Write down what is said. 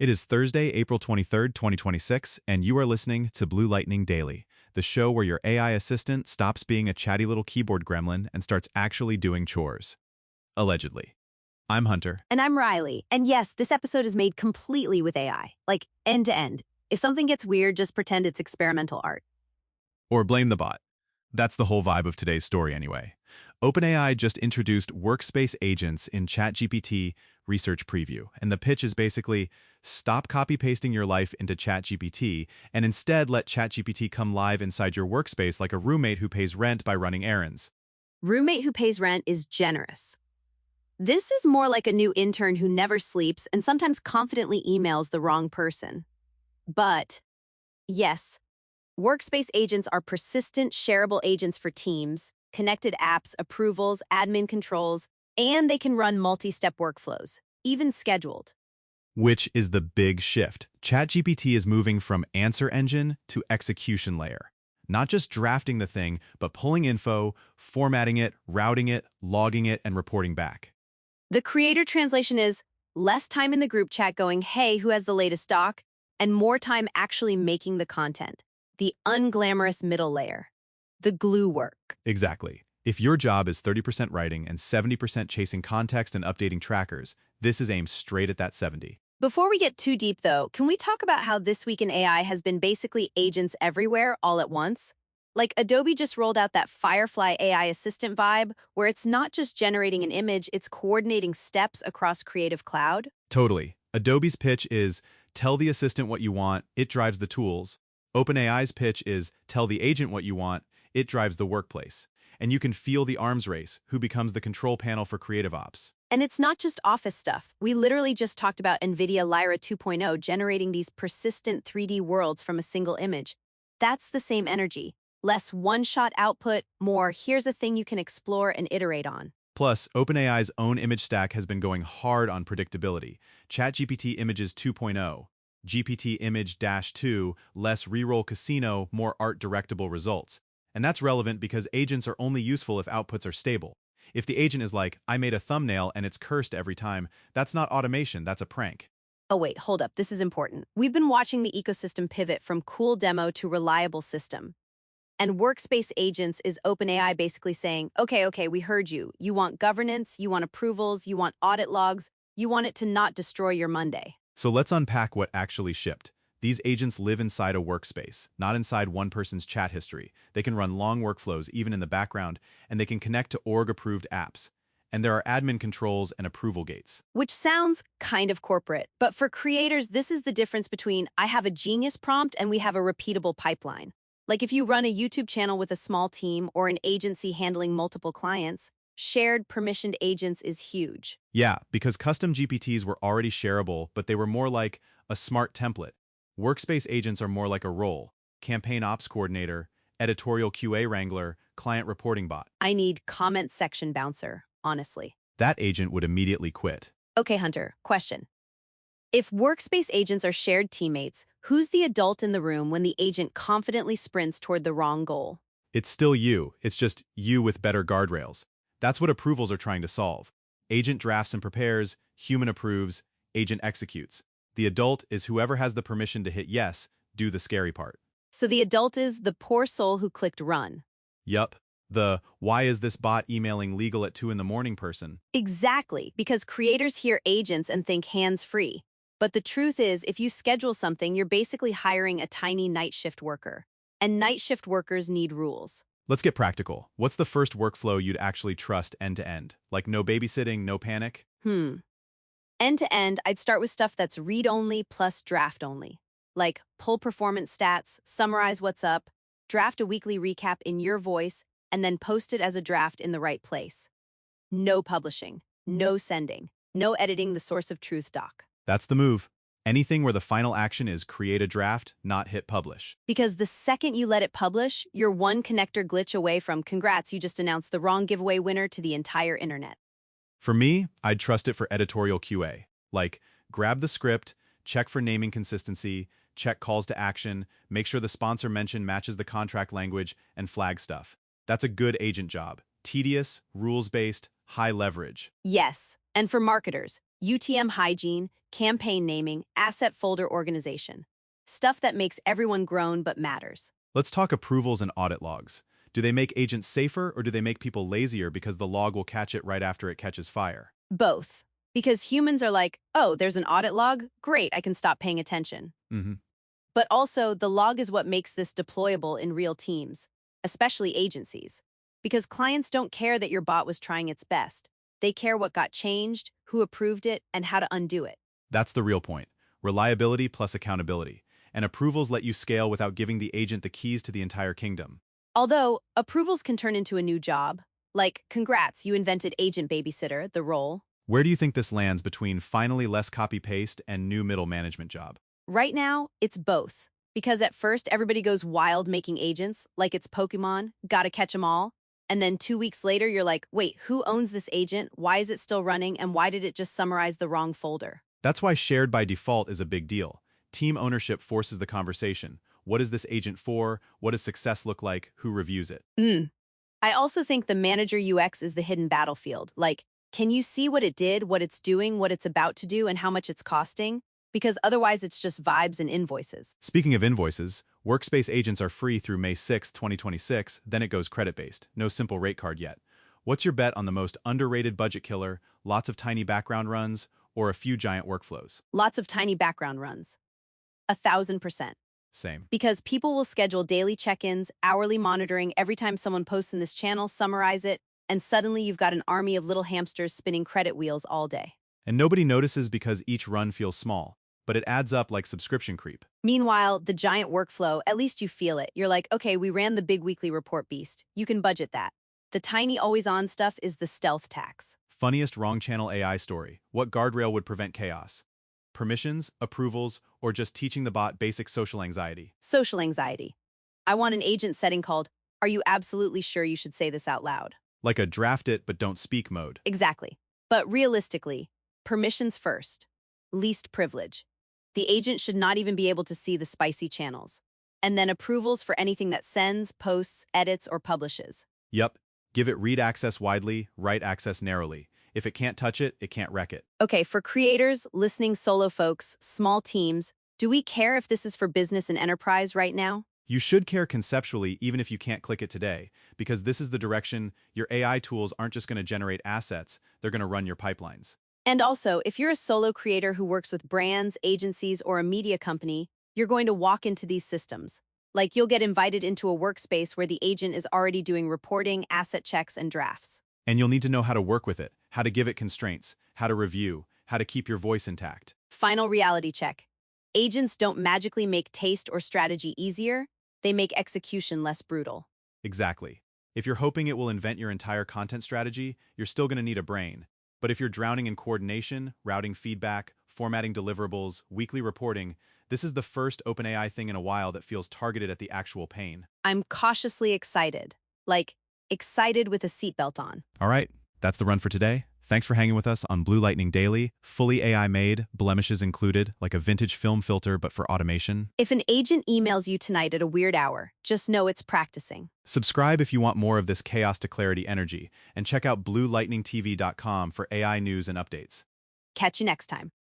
It is Thursday, April 23rd, 2026, and you are listening to Blue Lightning Daily, the show where your AI assistant stops being a chatty little keyboard gremlin and starts actually doing chores. Allegedly. I'm Hunter. And I'm Riley. And yes, this episode is made completely with AI, like end to end. If something gets weird, just pretend it's experimental art. Or blame the bot. That's the whole vibe of today's story anyway. OpenAI just introduced Workspace agents in ChatGPT Research Preview, and the pitch is basically stop copy-pasting your life into ChatGPT and instead let ChatGPT come live inside your workspace like a roommate who pays rent by running errands. Roommate who pays rent is generous. This is more like a new intern who never sleeps and sometimes confidently emails the wrong person. But, yes, Workspace agents are persistent, shareable agents for teams, connected apps, approvals, admin controls, and they can run multi-step workflows, even scheduled. Which is the big shift. ChatGPT is moving from answer engine to execution layer. Not just drafting the thing, but pulling info, formatting it, routing it, logging it, and reporting back. The creator translation is less time in the group chat going, hey, who has the latest doc, and more time actually making the content. The unglamorous middle layer. The glue work. Exactly. If your job is 30% writing and 70% chasing context and updating trackers, this is aimed straight at that 70. Before we get too deep, though, can we talk about how this week in AI has been basically agents everywhere all at once? Like Adobe just rolled out that Firefly AI assistant vibe, where it's not just generating an image, it's coordinating steps across Creative Cloud. Totally. Adobe's pitch is tell the assistant what you want, it drives the tools. OpenAI's pitch is tell the agent what you want, it drives the workplace. And you can feel the arms race, who becomes the control panel for creative ops. And it's not just Office stuff. We literally just talked about NVIDIA Lyra 2.0 generating these persistent 3D worlds from a single image. That's the same energy. Less one-shot output, more here's a thing you can explore and iterate on. Plus, OpenAI's own image stack has been going hard on predictability. ChatGPT Images 2.0, GPT Image-2, less reroll casino, more art directable results. And that's relevant because agents are only useful if outputs are stable. If the agent is like, I made a thumbnail and it's cursed every time, that's not automation, that's a prank. Oh wait, hold up, this is important. We've been watching the ecosystem pivot from cool demo to reliable system. And Workspace agents is OpenAI basically saying, okay, we heard you. You want governance, you want approvals, you want audit logs, you want it to not destroy your Monday. So let's unpack what actually shipped. These agents live inside a workspace, not inside one person's chat history. They can run long workflows even in the background, and they can connect to org-approved apps. And there are admin controls and approval gates. Which sounds kind of corporate, but for creators, this is the difference between I have a genius prompt and we have a repeatable pipeline. Like if you run a YouTube channel with a small team or an agency handling multiple clients, shared permissioned agents is huge. Yeah, because custom GPTs were already shareable, but they were more like a smart template. Workspace agents are more like a role: campaign ops coordinator, editorial QA wrangler, client reporting bot. I need comment section bouncer, honestly. That agent would immediately quit. Okay, Hunter, question. If Workspace agents are shared teammates, who's the adult in the room when the agent confidently sprints toward the wrong goal? It's still you, it's just you with better guardrails. That's what approvals are trying to solve. Agent drafts and prepares, human approves, agent executes. The adult is whoever has the permission to hit yes, do the scary part. So the adult is the poor soul who clicked run. Yup. The why is this bot emailing legal at 2 in the morning person. Exactly, because creators hear agents and think hands-free. But the truth is, if you schedule something, you're basically hiring a tiny night shift worker. And night shift workers need rules. Let's get practical. What's the first workflow you'd actually trust end to end? Like no babysitting, no panic? End to end, I'd start with stuff that's read-only plus draft-only. Like pull performance stats, summarize what's up, draft a weekly recap in your voice, and then post it as a draft in the right place. No publishing, no sending, no editing the source of truth doc. That's the move. Anything where the final action is create a draft, not hit publish. Because the second you let it publish, you're one connector glitch away from congrats, you just announced the wrong giveaway winner to the entire internet. For me, I'd trust it for editorial QA. Like, grab the script, check for naming consistency, check calls to action, make sure the sponsor mention matches the contract language, and flag stuff. That's a good agent job. Tedious, rules-based, high leverage. Yes, and for marketers, UTM hygiene, campaign naming, asset folder organization. Stuff that makes everyone groan but matters. Let's talk approvals and audit logs. Do they make agents safer or do they make people lazier because the log will catch it right after it catches fire? Both. Because humans are like, oh, there's an audit log? Great, I can stop paying attention. Mm-hmm. But also, the log is what makes this deployable in real teams, especially agencies. Because clients don't care that your bot was trying its best. They care what got changed, who approved it, and how to undo it. That's the real point. Reliability plus accountability. And approvals let you scale without giving the agent the keys to the entire kingdom. Although, approvals can turn into a new job. Like, congrats, you invented agent babysitter, the role. Where do you think this lands between finally less copy-paste and new middle management job? Right now, it's both. Because at first, everybody goes wild making agents, like it's Pokemon, gotta catch 'em all. And then 2 weeks later, you're like, wait, who owns this agent? Why is it still running? And why did it just summarize the wrong folder? That's why shared by default is a big deal. Team ownership forces the conversation. What is this agent for? What does success look like? Who reviews it? I also think the manager UX is the hidden battlefield. Like, can you see what it did, what it's doing, what it's about to do, and how much it's costing? Because otherwise, it's just vibes and invoices. Speaking of invoices, Workspace agents are free through May 6, 2026, then it goes credit-based. No simple rate card yet. What's your bet on the most underrated budget killer, lots of tiny background runs, or a few giant workflows? Lots of tiny background runs. 1,000%. Same. Because people will schedule daily check-ins, hourly monitoring every time someone posts in this channel, summarize it, and suddenly you've got an army of little hamsters spinning credit wheels all day. And nobody notices because each run feels small, but it adds up like subscription creep. Meanwhile, the giant workflow, at least you feel it. You're like, okay, we ran the big weekly report beast. You can budget that. The tiny always-on stuff is the stealth tax. Funniest wrong channel AI story. What guardrail would prevent chaos? Permissions, approvals, or just teaching the bot basic social anxiety? Social anxiety. I want an agent setting called, are you absolutely sure you should say this out loud? Like a draft it but don't speak mode. Exactly. But realistically, permissions first. Least privilege. The agent should not even be able to see the spicy channels. And then approvals for anything that sends, posts, edits, or publishes. Yup. Give it read access widely, write access narrowly. If it can't touch it, it can't wreck it. Okay, for creators, listening solo folks, small teams, do we care if this is for business and enterprise right now? You should care conceptually even if you can't click it today, because this is the direction. Your AI tools aren't just going to generate assets, they're going to run your pipelines. And also, if you're a solo creator who works with brands, agencies, or a media company, you're going to walk into these systems. Like you'll get invited into a workspace where the agent is already doing reporting, asset checks, and drafts. And you'll need to know how to work with it, how to give it constraints, how to review, how to keep your voice intact. Final reality check. Agents don't magically make taste or strategy easier, they make execution less brutal. Exactly. If you're hoping it will invent your entire content strategy, you're still going to need a brain. But if you're drowning in coordination, routing feedback, formatting deliverables, weekly reporting, this is the first OpenAI thing in a while that feels targeted at the actual pain. I'm cautiously excited. Like, excited with a seatbelt on. All right, that's the run for today. Thanks for hanging with us on Blue Lightning Daily, fully AI made, blemishes included, like a vintage film filter but for automation. If an agent emails you tonight at a weird hour, just know it's practicing. Subscribe if you want more of this chaos to clarity energy, and check out bluelightningtv.com for AI news and updates. Catch you next time.